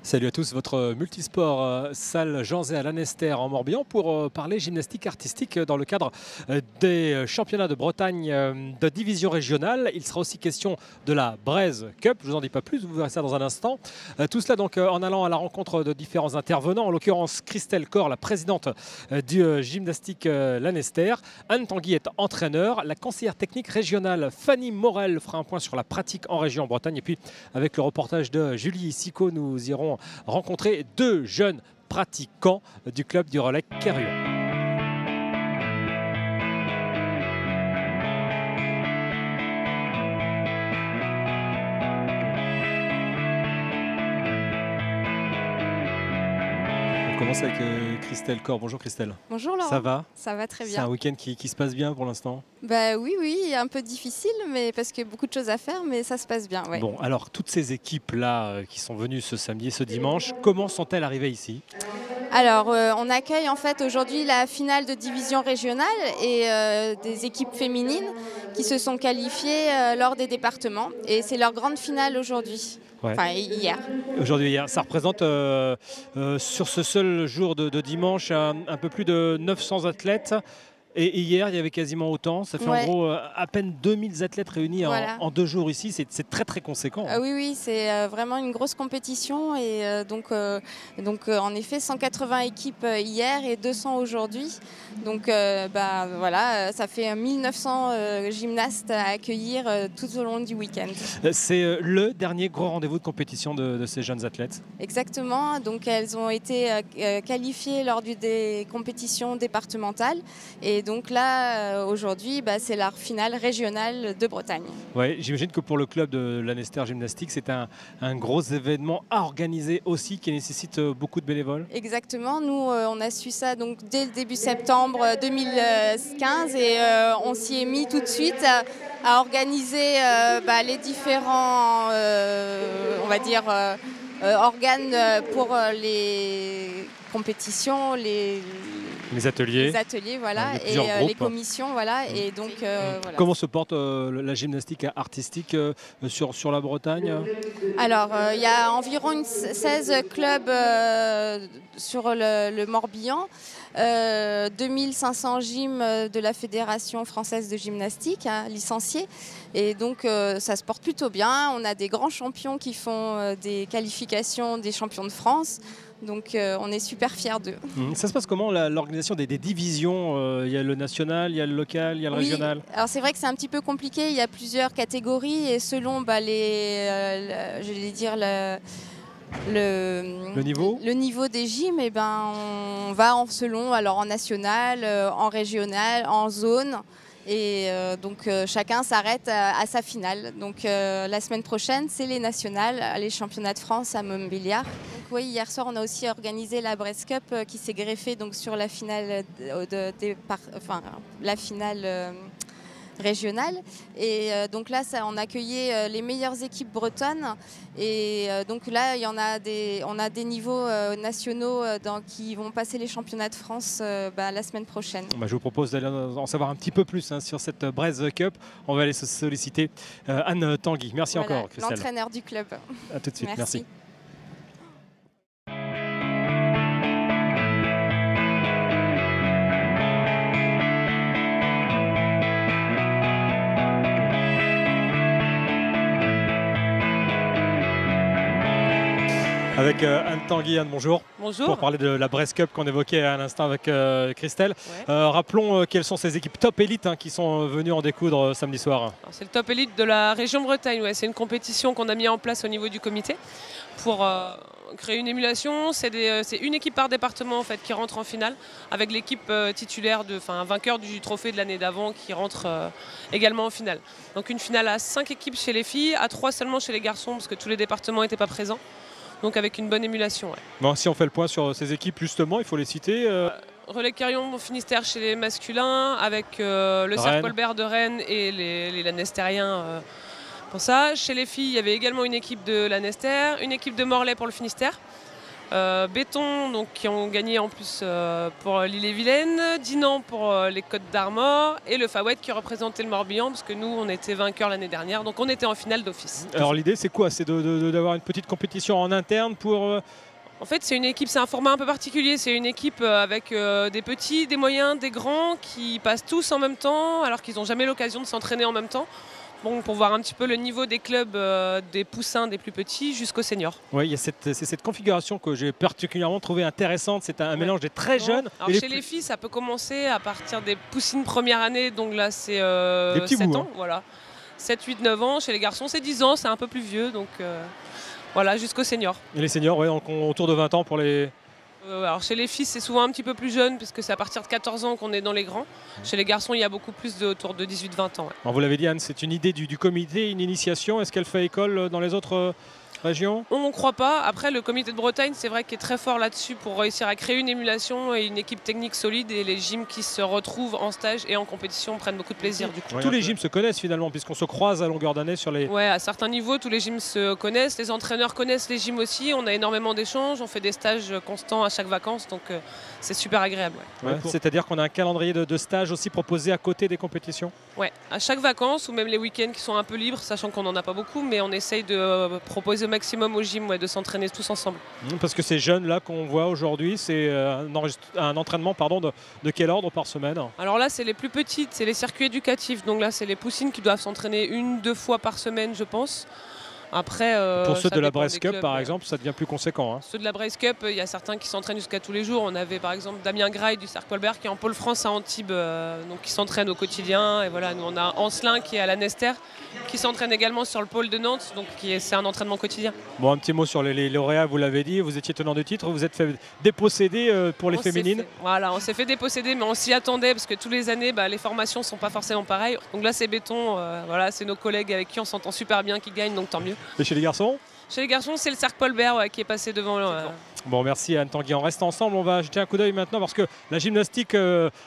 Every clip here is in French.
Salut à tous, votre multisport salle Jean Zay à Lanester en Morbihan pour parler gymnastique artistique dans le cadre des championnats de Bretagne de division régionale. Il sera aussi question de la Braise Cup, je vous en dis pas plus, vous verrez ça dans un instant. Tout cela donc en allant à la rencontre de différents intervenants, en l'occurrence Christelle Corr, la présidente du gymnastique Lanester. Anne Tanguy est entraîneur. La conseillère technique régionale Fanny Morel fera un point sur la pratique en région en Bretagne. Et puis avec le reportage de Julie Sicot, nous irons rencontrer deux jeunes pratiquants du club du relais Kerrion. On commence avec Christelle Corr. Bonjour Christelle. Bonjour Laurent. Ça va? Ça va très bien. C'est un week-end qui se passe bien pour l'instant? Bah oui, un peu difficile, mais parce qu'il y a beaucoup de choses à faire, mais ça se passe bien. Ouais. Bon, alors toutes ces équipes-là qui sont venues ce samedi et ce dimanche, comment sont-elles arrivées ici? Alors, on accueille en fait aujourd'hui la finale de division régionale et des équipes féminines qui se sont qualifiées lors des départements. Et c'est leur grande finale aujourd'hui. Ouais. Enfin, hier. Aujourd'hui, hier. Ça représente sur ce seul jour de dimanche un peu plus de 900 athlètes. Et hier, il y avait quasiment autant. Ça fait en gros à peine 2000 athlètes réunis en 2 jours ici. C'est très très conséquent. Oui, c'est vraiment une grosse compétition. Et donc en effet, 180 équipes hier et 200 aujourd'hui. Donc voilà, ça fait 1900 gymnastes à accueillir tout au long du week-end. C'est le dernier gros rendez-vous de compétition de ces jeunes athlètes. Exactement. Donc elles ont été qualifiées lors des compétitions départementales. Et donc là, aujourd'hui, c'est la finale régionale de Bretagne. Ouais, j'imagine que pour le club de Lanester Gymnastique, c'est un gros événement à organiser aussi qui nécessite beaucoup de bénévoles. Exactement. Nous, on a su ça donc, dès le début septembre 2015 et on s'y est mis tout de suite à organiser les différents, on va dire, organes pour les compétitions, les ateliers, voilà, et les commissions, voilà. Et donc, voilà. Comment se porte la gymnastique artistique sur la Bretagne? Alors, il y a environ 16 clubs sur le Morbihan, 2500 gyms de la Fédération française de gymnastique, licenciés. Et donc, ça se porte plutôt bien. On a des grands champions qui font des qualifications des champions de France. Donc on est super fiers d'eux. Ça se passe comment l'organisation des divisions? Il y a le national, il y a le local, il y a le régional. Alors c'est vrai que c'est un petit peu compliqué, il y a plusieurs catégories et selon le niveau des gyms, on va selon, alors en national, en régional, en zone. Et donc chacun s'arrête à sa finale. Donc la semaine prochaine, c'est les nationales, les championnats de France à Montbéliard. Donc, oui, hier soir, on a aussi organisé la Braise Cup qui s'est greffée donc, sur la finale, régionale. Et donc là, on a accueilli les meilleures équipes bretonnes. Et donc là, on a des niveaux nationaux qui vont passer les championnats de France la semaine prochaine. Je vous propose d'aller en savoir un petit peu plus sur cette Braise Cup. On va aller solliciter Anne Tanguy. Merci encore, Christelle. L'entraîneur du club. À tout de suite. Merci. Avec Anne Tanguy. Anne, bonjour. Bonjour. Pour parler de la Braise Cup qu'on évoquait à l'instant avec Christelle. Ouais. Rappelons quelles sont ces équipes top élite qui sont venues en découdre samedi soir. C'est le top élite de la région Bretagne. Ouais. C'est une compétition qu'on a mis en place au niveau du comité pour créer une émulation. C'est une équipe par département en fait, qui rentre en finale avec l'équipe titulaire, vainqueur du trophée de l'année d'avant qui rentre également en finale. Donc une finale à 5 équipes chez les filles, à 3 seulement chez les garçons parce que tous les départements n'étaient pas présents. Donc avec une bonne émulation. Ouais. Bon, si on fait le point sur ces équipes, justement, il faut les citer. Relais Kerrion, Finistère chez les masculins, avec le Cercle Colbert de Rennes et les Lanestériens pour ça. Chez les filles, il y avait également une équipe de Lanester, une équipe de Morlaix pour le Finistère, Béton, donc, qui ont gagné en plus pour l'Ille-et-Vilaine, Dinan pour les Côtes d'Armor et le Fawet qui représentait le Morbihan parce que nous on était vainqueurs l'année dernière, donc on était en finale d'office. Alors l'idée c'est quoi? C'est d'avoir une petite compétition en interne pour... En fait c'est une équipe, c'est un format un peu particulier, c'est une équipe avec des petits, des moyens, des grands qui passent tous en même temps alors qu'ils n'ont jamais l'occasion de s'entraîner en même temps. Bon, pour voir un petit peu le niveau des clubs, des poussins, des plus petits, jusqu'aux seniors. Oui, c'est cette configuration que j'ai particulièrement trouvé intéressante. C'est un mélange des très jeunes. Alors chez les filles, ça peut commencer à partir des poussines première année, donc là c'est 7 ans. Hein. Voilà. 7, 8, 9 ans. Chez les garçons, c'est 10 ans, c'est un peu plus vieux, donc voilà, jusqu'aux seniors. Et les seniors, ouais, autour de 20 ans pour les... Alors chez les filles, c'est souvent un petit peu plus jeune, puisque c'est à partir de 14 ans qu'on est dans les grands. Chez les garçons, il y a beaucoup plus autour de 18-20 ans. Ouais. Alors vous l'avez dit, Anne, c'est une idée du comité, une initiation. Est-ce qu'elle fait école dans les autres régions? On ne croit pas. Après, le comité de Bretagne, c'est vrai qu'il est très fort là-dessus pour réussir à créer une émulation et une équipe technique solide. Et les gyms qui se retrouvent en stage et en compétition prennent beaucoup de plaisir. Du coup. Tous les gyms se connaissent finalement, puisqu'on se croise à longueur d'année sur les... Oui, à certains niveaux, tous les gyms se connaissent. Les entraîneurs connaissent les gyms aussi. On a énormément d'échanges. On fait des stages constants à chaque vacances. Donc c'est super agréable. Ouais. C'est-à-dire qu'on a un calendrier de stages aussi proposé à côté des compétitions? Oui, à chaque vacances ou même les week-ends qui sont un peu libres, sachant qu'on n'en a pas beaucoup, mais on essaye de proposer au maximum au gym, de s'entraîner tous ensemble. Parce que ces jeunes là qu'on voit aujourd'hui, c'est un entraînement de quel ordre par semaine? Alors là c'est les plus petites, c'est les circuits éducatifs, donc là c'est les poussines qui doivent s'entraîner 1-2 fois par semaine je pense. Après, pour ceux de la Brest Cup par exemple, ça devient plus conséquent. Hein. Ceux de la Brest Cup, il y a certains qui s'entraînent jusqu'à tous les jours. On avait par exemple Damien Graille du Cercle Paul-Bert qui est en pôle France à Antibes, donc qui s'entraîne au quotidien. Et voilà, nous on a Ancelin qui est à la Nester, qui s'entraîne également sur le pôle de Nantes, donc c'est un entraînement quotidien. Bon, un petit mot sur les lauréats, vous l'avez dit, vous étiez tenant de titre, vous êtes fait déposséder pour les féminines. Voilà, on s'est fait déposséder, mais on s'y attendait parce que tous les années, les formations ne sont pas forcément pareilles. Donc là c'est Béton, voilà, c'est nos collègues avec qui on s'entend super bien qui gagnent, donc tant mieux. Et chez les garçons? Chez les garçons, c'est le Cercle Paul-Bert qui est passé devant. Bon, merci Anne Tanguy. On reste ensemble. On va jeter un coup d'œil maintenant parce que la gymnastique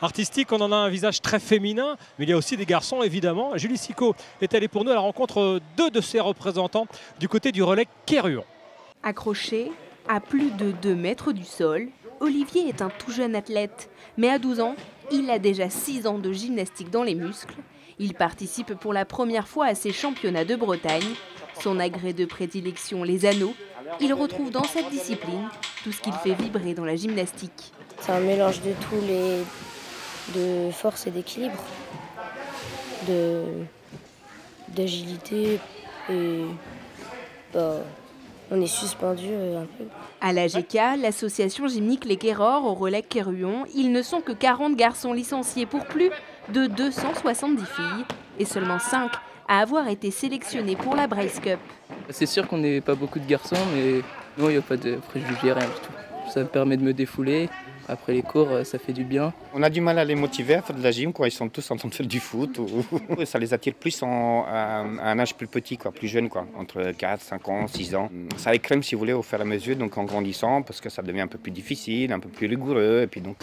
artistique, on en a un visage très féminin, mais il y a aussi des garçons évidemment. Julie Sicot est allée pour nous à la rencontre de ses représentants du côté du relais Quéruon. Accroché à plus de 2 mètres du sol, Olivier est un tout jeune athlète. Mais à 12 ans, il a déjà 6 ans de gymnastique dans les muscles. Il participe pour la première fois à ces championnats de Bretagne. Son agrès de prédilection, les anneaux, il retrouve dans cette discipline tout ce qu'il fait vibrer dans la gymnastique. C'est un mélange de de force et d'équilibre, d'agilité et on est suspendu un peu. À l'AGK, l'association gymnique Les Quérors au relais Quéruon, ils ne sont que 40 garçons licenciés pour plus de 270 filles et seulement 5 à avoir été sélectionnés pour la Brest Cup. C'est sûr qu'on n'est pas beaucoup de garçons, mais non, il n'y a pas de préjugés, rien du tout. Ça me permet de me défouler. Après les cours, ça fait du bien. On a du mal à les motiver à faire de la gym, quoi. Ils sont tous en train de faire du foot. Ça les attire plus à un âge plus petit, quoi, plus jeune, quoi, entre 4, 5 ans, 6 ans. Ça les crème, si vous voulez, au fur et à mesure, donc en grandissant, parce que ça devient un peu plus difficile, un peu plus rigoureux. Et puis donc,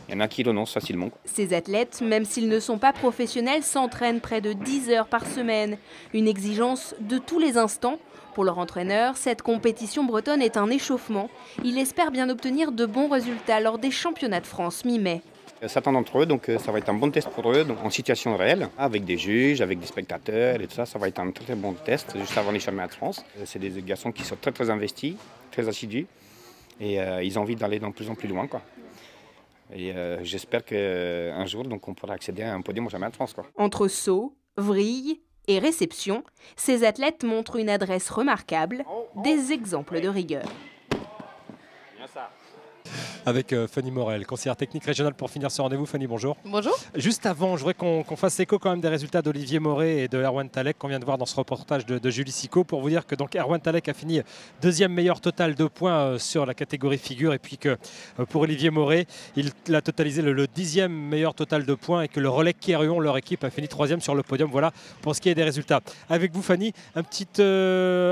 il y en a qui renoncent facilement, quoi. Ces athlètes, même s'ils ne sont pas professionnels, s'entraînent près de 10 heures par semaine. Une exigence de tous les instants. Pour leur entraîneur, cette compétition bretonne est un échauffement. Il espère bien obtenir de bons résultats lors des championnats de France mi-mai. Certains d'entre eux, donc ça va être un bon test pour eux, donc en situation réelle, avec des juges, avec des spectateurs et tout ça. Ça va être un très bon test juste avant les championnats de France. C'est des garçons qui sont très investis, très assidus et ils ont envie d'aller de plus en plus loin, quoi. Et j'espère qu'un jour, donc, on pourra accéder à un podium au championnat de France, quoi. Entre saut, vrille et réception, ces athlètes montrent une adresse remarquable, des exemples de rigueur. Avec Fanny Morel, conseillère technique régionale pour finir ce rendez-vous. Fanny, bonjour. Bonjour. Juste avant, je voudrais qu'on fasse écho quand même des résultats d'Olivier Moret et de Erwan Talek qu'on vient de voir dans ce reportage de Julie Sicot, pour vous dire que donc Erwan Talek a fini deuxième meilleur total de points sur la catégorie figure, et puis que pour Olivier Moret, il a totalisé le 10e meilleur total de points, et que le relais Quéruon, leur équipe, a fini 3e sur le podium. Voilà pour ce qui est des résultats. Avec vous Fanny, un petit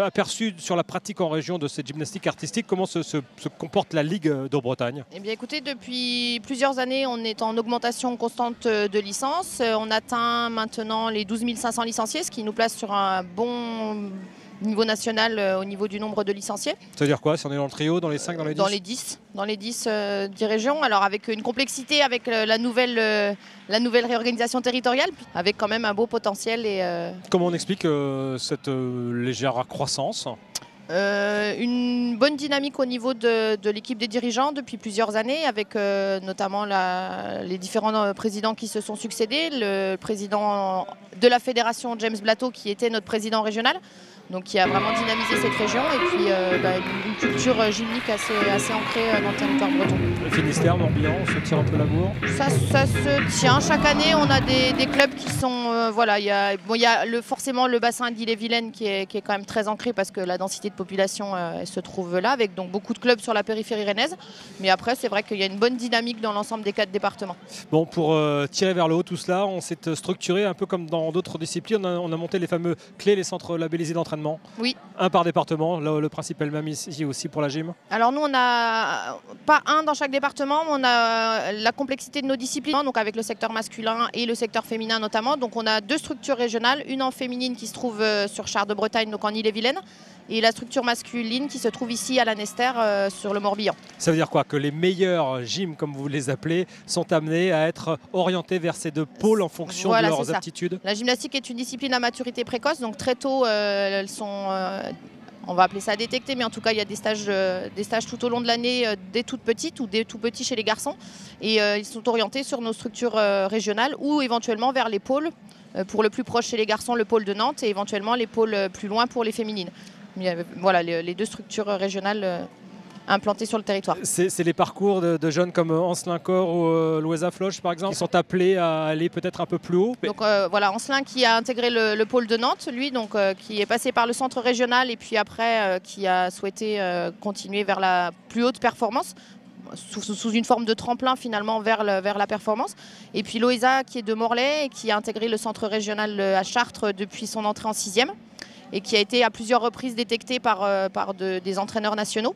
aperçu sur la pratique en région de cette gymnastique artistique. Comment se comporte la Ligue de Bretagne? Eh bien écoutez, depuis plusieurs années, on est en augmentation constante de licences. On atteint maintenant les 12 500 licenciés, ce qui nous place sur un bon niveau national au niveau du nombre de licenciés. Ça veut dire quoi? Si on est dans le trio, dans les 5, dans les 10? Dans les 10 10 régions. Alors avec une complexité avec la nouvelle réorganisation territoriale, avec quand même un beau potentiel. Comment on explique cette légère croissance? Une bonne dynamique au niveau de l'équipe des dirigeants depuis plusieurs années, avec notamment les différents présidents qui se sont succédés. Le président de la fédération, James Blateau, qui était notre président régional, donc qui a vraiment dynamisé cette région, et puis une culture gymnique assez ancrée dans le territoire breton. Le Finistère, Morbihan, on se tire un peu la bourre? Ça se tient. Chaque année, on a des clubs qui sont... il y a forcément le bassin d'Ille-et-Vilaine qui est quand même très ancré, parce que la densité de population elle se trouve là, avec donc beaucoup de clubs sur la périphérie rennaise. Mais après, c'est vrai qu'il y a une bonne dynamique dans l'ensemble des 4 départements. Bon, pour tirer vers le haut tout cela, on s'est structuré un peu comme dans d'autres disciplines. On a monté les fameux clés, les centres labellisés d'entraînement. Oui. Un par département. Là, le principe est le même ici aussi pour la gym. Alors nous, on n'a pas un dans chaque département, mais on a la complexité de nos disciplines, donc avec le secteur masculin et le secteur féminin notamment. Donc on a 2 structures régionales, une en féminine qui se trouve sur Char de Bretagne, donc en Ille-et-Vilaine, et la structure masculine qui se trouve ici à Lanester sur le Morbihan. Ça veut dire quoi? Que les meilleurs gyms, comme vous les appelez, sont amenés à être orientés vers ces 2 pôles en fonction de leurs aptitudes? La gymnastique est une discipline à maturité précoce, donc très tôt elles sont... on va appeler ça détecté, mais en tout cas il y a des stages tout au long de l'année, des toutes petites ou des tout petits chez les garçons, et ils sont orientés sur nos structures régionales ou éventuellement vers les pôles, pour le plus proche chez les garçons le pôle de Nantes, et éventuellement les pôles plus loin pour les féminines. Voilà les 2 structures régionales implantées sur le territoire. C'est les parcours de jeunes comme Ancelin Corre ou Loesa Floche par exemple, qui sont appelés à aller peut-être un peu plus haut. Donc Ancelin qui a intégré le pôle de Nantes, lui, donc qui est passé par le centre régional, et puis après qui a souhaité continuer vers la plus haute performance, sous une forme de tremplin finalement vers la performance. Et puis Loesa qui est de Morlaix et qui a intégré le centre régional à Chartres depuis son entrée en 6e, et qui a été à plusieurs reprises détecté par des entraîneurs nationaux.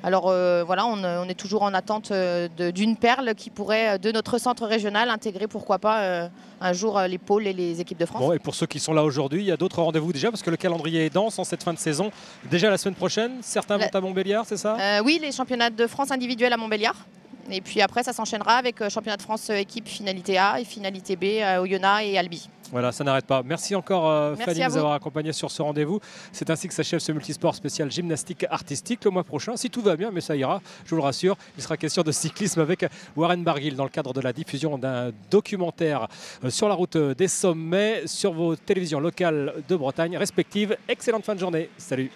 Alors on est toujours en attente d'une perle qui pourrait, de notre centre régional, intégrer pourquoi pas un jour les pôles et les équipes de France. Bon, et pour ceux qui sont là aujourd'hui, il y a d'autres rendez-vous déjà, parce que le calendrier est dense en cette fin de saison. Déjà la semaine prochaine, certains vont à Montbéliard, c'est ça? Oui, les championnats de France individuels à Montbéliard. Et puis après, ça s'enchaînera avec championnat de France équipe finalité A et finalité B à Oyonnax et Albi. Voilà, ça n'arrête pas. Merci encore Fanny de nous avoir accompagnés sur ce rendez-vous. C'est ainsi que s'achève ce multisport spécial gymnastique artistique. Le mois prochain, si tout va bien, mais ça ira, je vous le rassure, il sera question de cyclisme avec Warren Barguil dans le cadre de la diffusion d'un documentaire sur la route des sommets sur vos télévisions locales de Bretagne respectives. Excellente fin de journée. Salut.